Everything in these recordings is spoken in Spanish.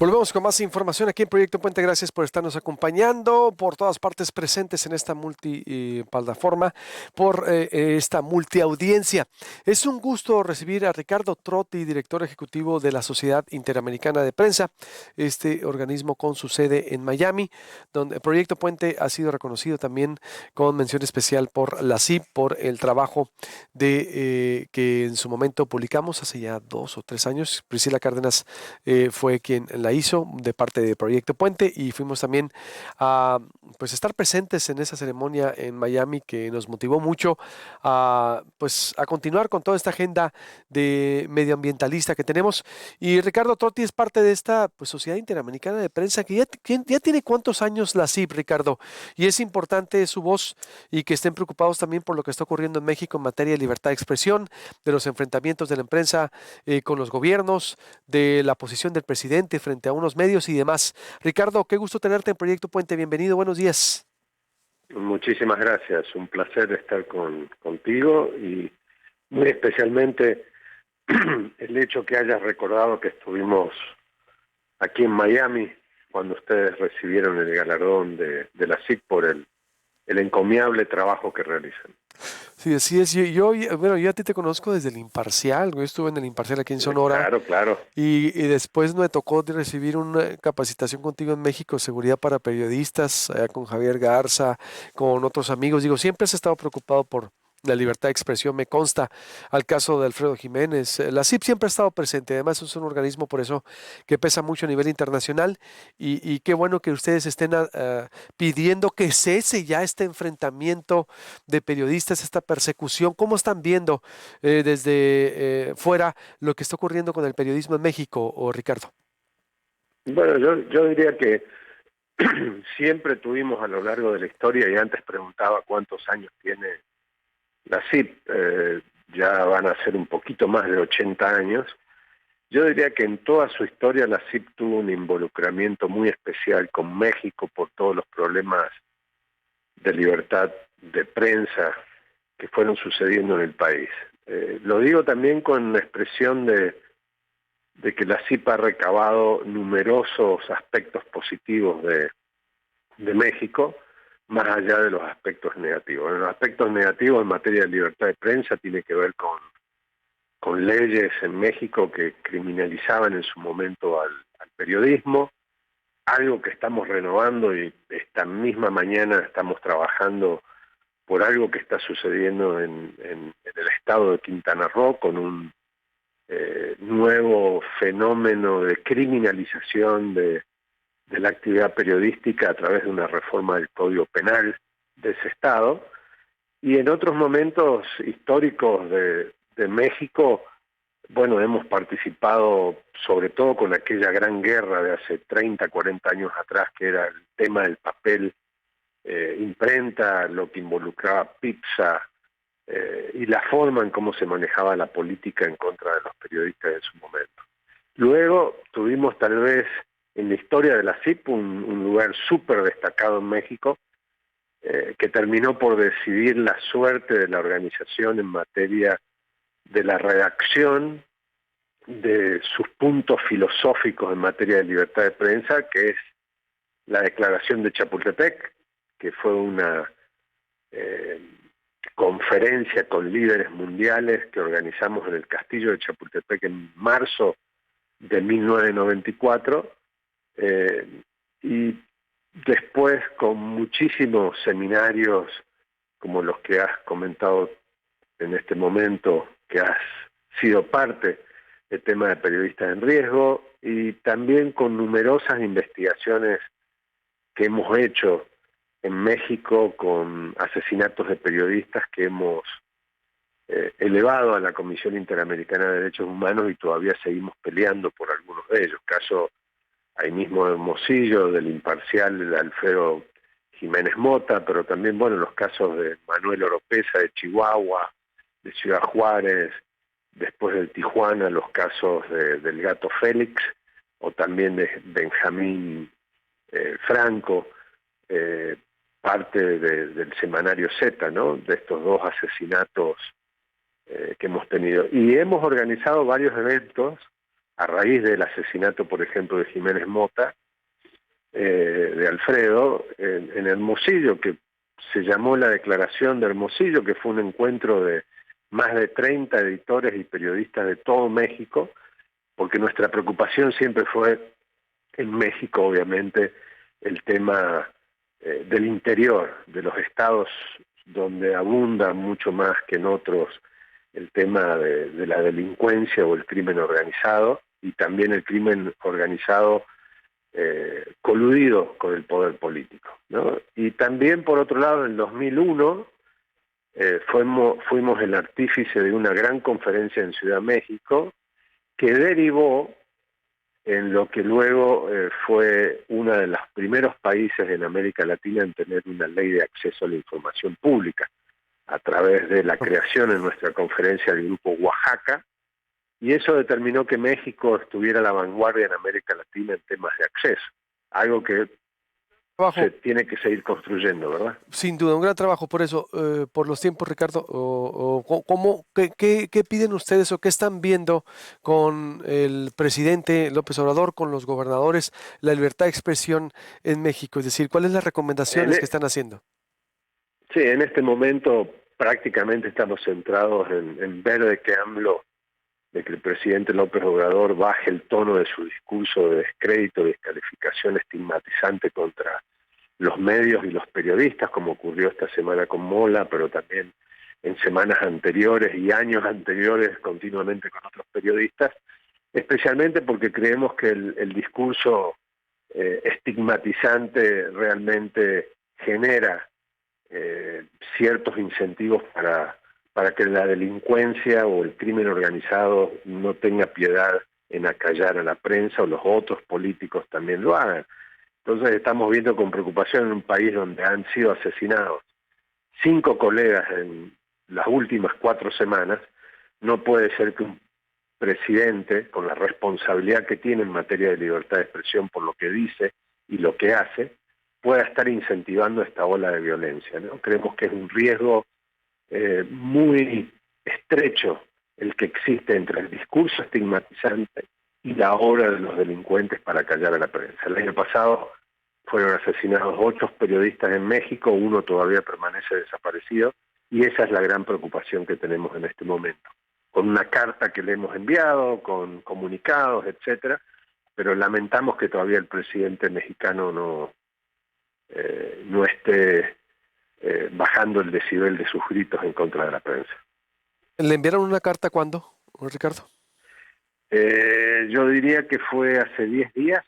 Volvemos con más información aquí en Proyecto Puente. Gracias por estarnos acompañando por todas partes presentes en esta multiplataforma, por esta multiaudiencia. Es un gusto recibir a Ricardo Trotti, director ejecutivo de la Sociedad Interamericana de Prensa, este organismo con su sede en Miami, donde Proyecto Puente ha sido reconocido también con mención especial por la CIP, por el trabajo que en su momento publicamos hace ya 2 o 3 años. Priscila Cárdenas fue quien la hizo de parte de Proyecto Puente y fuimos también a pues estar presentes en esa ceremonia en Miami que nos motivó mucho a pues a continuar con toda esta agenda de medioambientalista que tenemos. Y Ricardo Trotti es parte de esta pues Sociedad Interamericana de Prensa que ya tiene cuántos años la CIP, Ricardo, y es importante su voz y que estén preocupados también por lo que está ocurriendo en México en materia de libertad de expresión, de los enfrentamientos de la prensa con los gobiernos, de la posición del presidente frente a unos medios y demás. Ricardo, qué gusto tenerte en Proyecto Puente. Bienvenido, buenos días. Muchísimas gracias, un placer estar contigo y muy especialmente el hecho que hayas recordado que estuvimos aquí en Miami cuando ustedes recibieron el galardón de la SIC por el encomiable trabajo que realizan. Sí, así es. Bueno, yo a ti te conozco desde el Imparcial. Yo estuve en el Imparcial aquí en Sonora Claro, claro. y después me tocó de recibir una capacitación contigo en México, seguridad para periodistas, allá con Javier Garza, con otros amigos. Digo, siempre has estado preocupado por la libertad de expresión, me consta, al caso de Alfredo Jiménez. La CIP siempre ha estado presente, además es un organismo por eso que pesa mucho a nivel internacional y qué bueno que ustedes estén pidiendo que cese ya este enfrentamiento de periodistas, esta persecución. ¿Cómo están viendo desde fuera lo que está ocurriendo con el periodismo en México, Ricardo? Bueno, yo diría que siempre tuvimos a lo largo de la historia, y antes preguntaba cuántos años tiene la CIP, ya van a ser un poquito más de 80 años. Yo diría que en toda su historia la CIP tuvo un involucramiento muy especial con México por todos los problemas de libertad de prensa que fueron sucediendo en el país. Lo digo también con la expresión de que la CIP ha recabado numerosos aspectos positivos de México, más allá de los aspectos negativos. En los aspectos negativos en materia de libertad de prensa tiene que ver con leyes en México que criminalizaban en su momento al periodismo, algo que estamos renovando y esta misma mañana estamos trabajando por algo que está sucediendo en el estado de Quintana Roo con un nuevo fenómeno de criminalización de la actividad periodística a través de una reforma del Código Penal de ese estado. Y en otros momentos históricos de México, bueno, hemos participado sobre todo con aquella gran guerra de hace 30, 40 años atrás, que era el tema del papel imprenta, lo que involucraba pizza y la forma en cómo se manejaba la política en contra de los periodistas en su momento. Luego tuvimos tal vez en la historia de la CIP un lugar súper destacado en México, que terminó por decidir la suerte de la organización en materia de la redacción de sus puntos filosóficos en materia de libertad de prensa, que es la Declaración de Chapultepec, que fue una conferencia con líderes mundiales que organizamos en el Castillo de Chapultepec en marzo de 1994, y después con muchísimos seminarios como los que has comentado en este momento, que has sido parte del tema de periodistas en riesgo, y también con numerosas investigaciones que hemos hecho en México con asesinatos de periodistas que hemos elevado a la Comisión Interamericana de Derechos Humanos y todavía seguimos peleando por algunos de ellos. Caso ahí mismo de Hermosillo, del Imparcial, de Alfredo Jiménez Mota, pero también, bueno, los casos de Manuel Oropesa de Chihuahua, de Ciudad Juárez, después del Tijuana, los casos del Gato Félix, o también de Benjamín Franco, parte del semanario Z, ¿no?, de estos dos asesinatos que hemos tenido. Y hemos organizado varios eventos a raíz del asesinato, por ejemplo, de Jiménez Mota, de Alfredo, en Hermosillo, que se llamó la Declaración de Hermosillo, que fue un encuentro de más de 30 editores y periodistas de todo México, porque nuestra preocupación siempre fue en México, obviamente, el tema del interior, de los estados donde abunda mucho más que en otros el tema de la delincuencia o el crimen organizado, y también el crimen organizado coludido con el poder político, ¿no? Y también, por otro lado, en el 2001 fuimos el artífice de una gran conferencia en Ciudad de México que derivó en lo que luego fue uno de los primeros países en América Latina en tener una ley de acceso a la información pública, a través de la creación en nuestra conferencia del Grupo Oaxaca, y eso determinó que México estuviera a la vanguardia en América Latina en temas de acceso, algo que Trabajo, se tiene que seguir construyendo, ¿verdad? sin duda, un gran trabajo por eso, por los tiempos, Ricardo. ¿Qué piden ustedes o qué están viendo con el presidente López Obrador, con los gobernadores, la libertad de expresión en México? Es decir, ¿cuáles las En, recomendaciones que e- están haciendo? sí, en este momento prácticamente estamos centrados en ver de que AMLO, de que el presidente López Obrador baje el tono de su discurso de descrédito, descalificación estigmatizante contra los medios y los periodistas, como ocurrió esta semana con Mola, pero también en semanas anteriores y años anteriores continuamente con otros periodistas, especialmente porque creemos que el discurso estigmatizante realmente genera ciertos incentivos para que la delincuencia o el crimen organizado no tenga piedad en acallar a la prensa, o los otros políticos también lo hagan. Entonces estamos viendo con preocupación en un país donde han sido asesinados 5 colegas en las últimas 4 semanas. No puede ser que un presidente, con la responsabilidad que tiene en materia de libertad de expresión por lo que dice y lo que hace, pueda estar incentivando esta ola de violencia, ¿no? Creemos que es un riesgo muy estrecho el que existe entre el discurso estigmatizante y la obra de los delincuentes para callar a la prensa. El año pasado fueron asesinados 8 periodistas en México, uno todavía permanece desaparecido, y esa es la gran preocupación que tenemos en este momento. Con una carta que le hemos enviado, con comunicados, etcétera, pero lamentamos que todavía el presidente mexicano no esté bajando el decibel de sus gritos en contra de la prensa. ¿Le enviaron una carta cuándo, Ricardo? Yo diría que fue hace 10 días,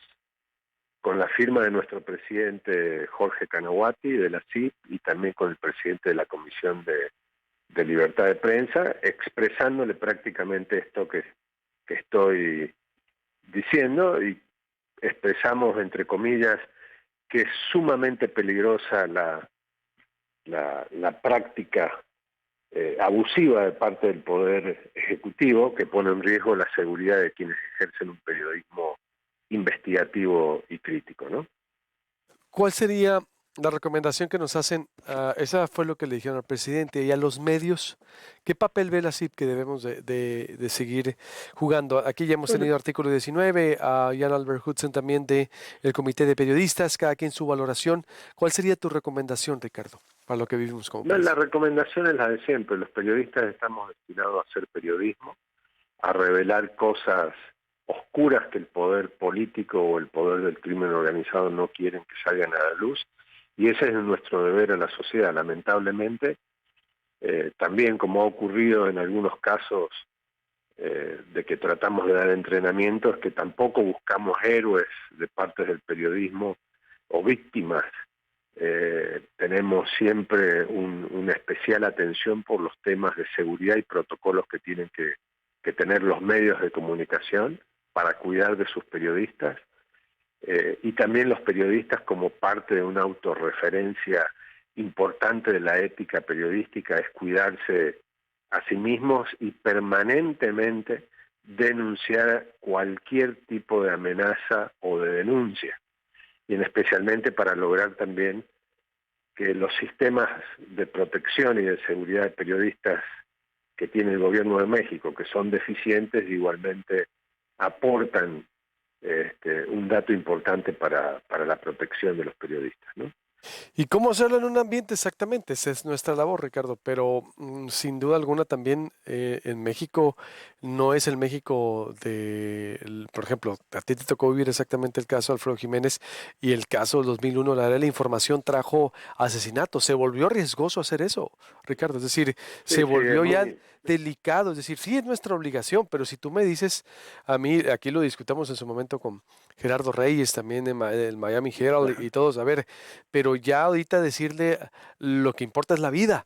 con la firma de nuestro presidente Jorge Canahuati de la CIP y también con el presidente de la Comisión de Libertad de Prensa, expresándole prácticamente esto que estoy diciendo, y expresamos, entre comillas, que es sumamente peligrosa la práctica abusiva de parte del Poder Ejecutivo, que pone en riesgo la seguridad de quienes ejercen un periodismo investigativo y crítico, ¿no? ¿Cuál sería la recomendación que nos hacen? Esa fue lo que le dijeron al presidente y a los medios. ¿Qué papel ve la CIP que debemos de seguir jugando? Aquí ya hemos Bueno, tenido artículo 19, a Jan Albert Hudson también de el Comité de Periodistas, cada quien su valoración. ¿Cuál sería tu recomendación, Ricardo, para lo que vivimos como no, la país? recomendación es la de siempre. Los periodistas estamos destinados a hacer periodismo, a revelar cosas oscuras que el poder político o el poder del crimen organizado no quieren que salgan a la luz, y ese es nuestro deber a la sociedad. Lamentablemente, también como ha ocurrido en algunos casos de que tratamos de dar entrenamiento, es que tampoco buscamos héroes de parte del periodismo o víctimas. Tenemos siempre una especial atención por los temas de seguridad y protocolos que tienen que tener los medios de comunicación para cuidar de sus periodistas, y también los periodistas, como parte de una autorreferencia importante de la ética periodística, es cuidarse a sí mismos y permanentemente denunciar cualquier tipo de amenaza o de denuncia, y en especialmente para lograr también que los sistemas de protección y de seguridad de periodistas que tiene el gobierno de México, que son deficientes, igualmente aportan un dato importante para la protección de los periodistas, ¿no? ¿Y cómo hacerlo en un ambiente exactamente? Esa es nuestra labor, Ricardo, pero sin duda alguna también en México no es el México por ejemplo, a ti te tocó vivir exactamente el caso de Alfredo Jiménez y el caso del 2001, la verdad, la información trajo asesinato, se volvió riesgoso hacer eso, Ricardo, es decir, Sí, se sí, es volvió ya muy... delicado, es decir, sí es nuestra obligación, pero si tú me dices, a mí, aquí lo discutamos en su momento con Gerardo Reyes, también en el Miami Herald Ajá. y todos, a ver, pero ya ahorita decirle lo que importa es la vida.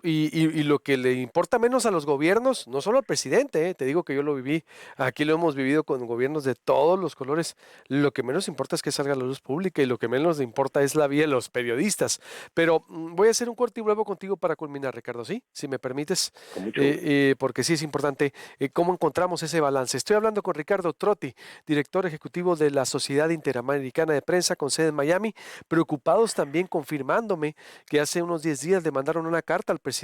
Y lo que le importa menos a los gobiernos, no solo al presidente, te digo que yo lo viví, aquí lo hemos vivido con gobiernos de todos los colores, lo que menos importa es que salga a la luz pública y lo que menos le importa es la vida de los periodistas. Pero voy a hacer un corte y vuelvo contigo para culminar, Ricardo, ¿sí? Si me permites, Con mucho gusto. porque sí es importante cómo encontramos ese balance. Estoy hablando con Ricardo Trotti, director ejecutivo de la Sociedad Interamericana de Prensa con sede en Miami, preocupados también confirmándome que hace unos 10 días le mandaron una carta al presidente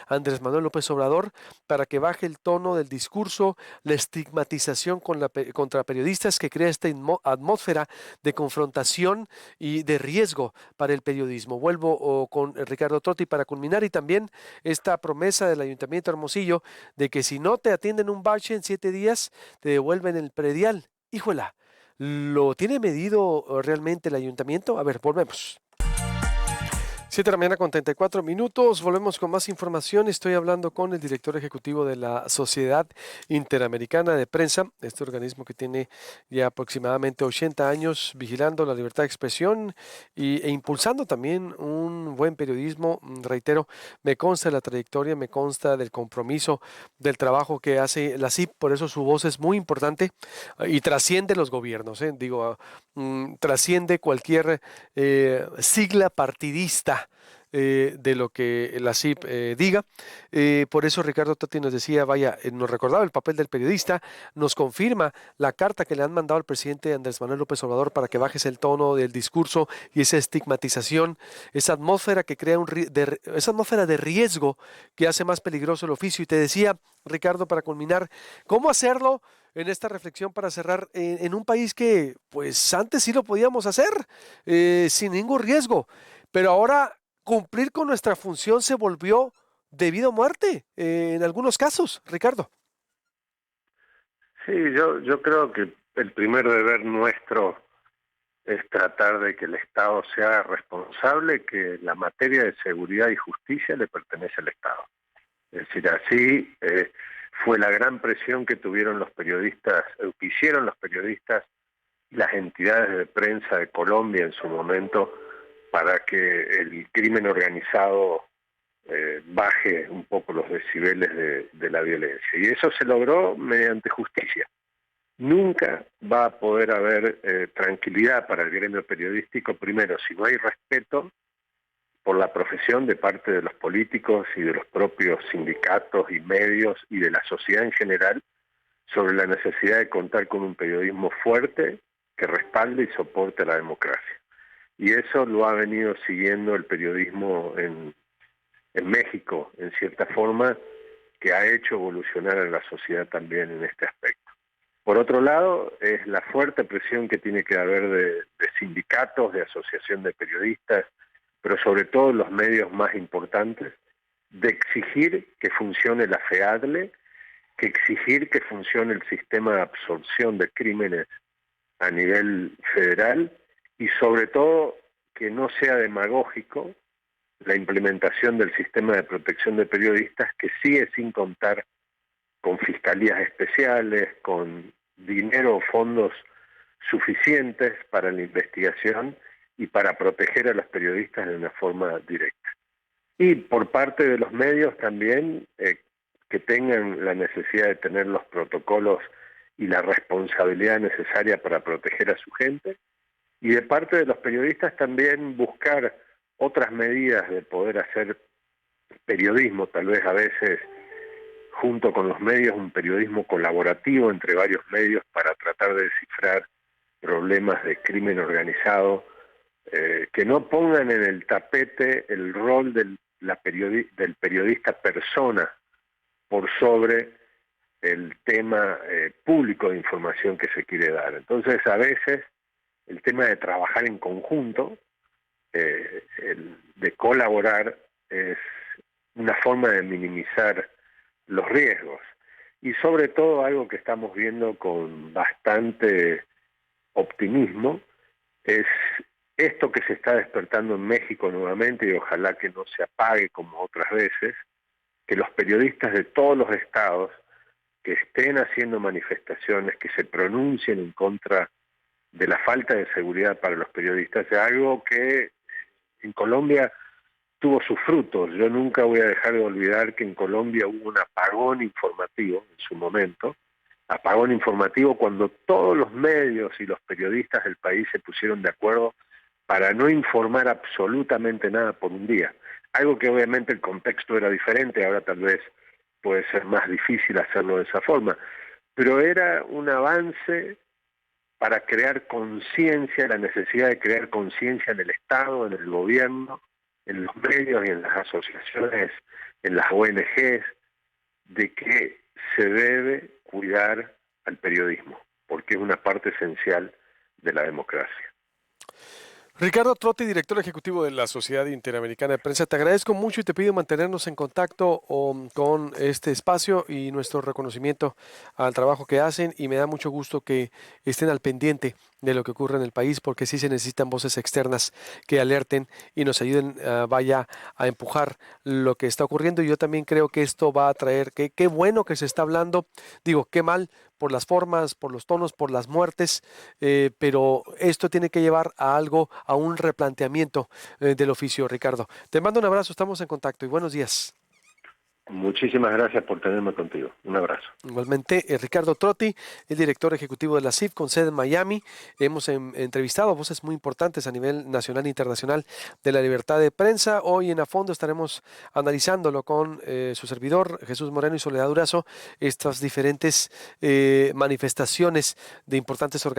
Andrés Manuel López Obrador para que baje el tono del discurso, la estigmatización contra periodistas que crea esta atmósfera de confrontación y de riesgo para el periodismo. Vuelvo con Ricardo Trotti para culminar y también esta promesa del Ayuntamiento de Hermosillo de que si no te atienden un bache en 7 días, te devuelven el predial. Híjola, ¿lo tiene medido realmente el ayuntamiento? A ver, volvemos. 7 de la mañana con 34 minutos. Volvemos con más información. Estoy hablando con el director ejecutivo de la Sociedad Interamericana de Prensa, este organismo que tiene ya aproximadamente 80 años vigilando la libertad de expresión e impulsando también un buen periodismo. Reitero, me consta la trayectoria, me consta del compromiso, del trabajo que hace la CIP, por eso su voz es muy importante y trasciende los gobiernos. Digo, trasciende cualquier sigla partidista de lo que la CIP diga. Por eso Ricardo Tati nos decía, vaya, nos recordaba el papel del periodista, nos confirma la carta que le han mandado al presidente Andrés Manuel López Obrador para que bajes el tono del discurso y esa estigmatización, esa atmósfera que crea esa atmósfera de riesgo que hace más peligroso el oficio. Y te decía, Ricardo, para culminar, ¿cómo hacerlo? En esta reflexión para cerrar, en un país que pues antes sí lo podíamos hacer sin ningún riesgo, pero ahora cumplir con nuestra función se volvió de vida o muerte en algunos casos, Ricardo. Sí, yo creo que el primer deber nuestro es tratar de que el Estado sea responsable, que la materia de seguridad y justicia le pertenece al Estado. Es decir, así fue la gran presión que tuvieron los periodistas, que hicieron los periodistas y las entidades de prensa de Colombia en su momento para que el crimen organizado baje un poco los decibeles de la violencia. Y eso se logró mediante justicia. Nunca va a poder haber tranquilidad para el gremio periodístico, primero, si no hay respeto por la profesión de parte de los políticos y de los propios sindicatos y medios y de la sociedad en general sobre la necesidad de contar con un periodismo fuerte que respalde y soporte la democracia. Y eso lo ha venido siguiendo el periodismo en México, en cierta forma, que ha hecho evolucionar a la sociedad también en este aspecto. Por otro lado, es la fuerte presión que tiene que haber de sindicatos, de asociación de periodistas, pero sobre todo los medios más importantes, de exigir que funcione la FEADLE, que exigir que funcione el sistema de absorción de crímenes a nivel federal y sobre todo que no sea demagógico la implementación del sistema de protección de periodistas, que sigue sin contar con fiscalías especiales, con dinero o fondos suficientes para la investigación y para proteger a los periodistas de una forma directa. Y por parte de los medios también que tengan la necesidad de tener los protocolos y la responsabilidad necesaria para proteger a su gente, y de parte de los periodistas también buscar otras medidas de poder hacer periodismo, tal vez a veces junto con los medios, un periodismo colaborativo entre varios medios para tratar de descifrar problemas de crimen organizado, que no pongan en el tapete el rol del periodista persona por sobre el tema público de información que se quiere dar. Entonces, a veces, el tema de trabajar en conjunto, de colaborar, es una forma de minimizar los riesgos. Y sobre todo algo que estamos viendo con bastante optimismo es esto que se está despertando en México nuevamente, y ojalá que no se apague como otras veces, que los periodistas de todos los estados que estén haciendo manifestaciones, que se pronuncien en contra de la falta de seguridad para los periodistas, es algo que en Colombia tuvo sus frutos. Yo nunca voy a dejar de olvidar que en Colombia hubo un apagón informativo en su momento, apagón informativo cuando todos los medios y los periodistas del país se pusieron de acuerdo para no informar absolutamente nada por un día. Algo que obviamente el contexto era diferente, ahora tal vez puede ser más difícil hacerlo de esa forma, pero era un avance para crear conciencia, la necesidad de crear conciencia en el Estado, en el gobierno, en los medios y en las asociaciones, en las ONGs, de que se debe cuidar al periodismo, porque es una parte esencial de la democracia. Ricardo Trotti, director ejecutivo de la Sociedad Interamericana de Prensa, te agradezco mucho y te pido mantenernos en contacto con este espacio y nuestro reconocimiento al trabajo que hacen, y me da mucho gusto que estén al pendiente de lo que ocurre en el país, porque sí se necesitan voces externas que alerten y nos ayuden, vaya, a empujar lo que está ocurriendo. Y yo también creo que esto va a traer, que qué bueno que se está hablando, digo, qué mal por las formas, por los tonos, por las muertes, pero esto tiene que llevar a algo, a un replanteamiento del oficio, Ricardo. Te mando un abrazo, estamos en contacto y buenos días. Muchísimas gracias por tenerme contigo. Un abrazo. Igualmente, Ricardo Trotti, el director ejecutivo de la CIF con sede en Miami. Hemos entrevistado a voces muy importantes a nivel nacional e internacional de la libertad de prensa. Hoy en A Fondo estaremos analizándolo con su servidor, Jesús Moreno y Soledad Durazo, estas diferentes manifestaciones de importantes organizaciones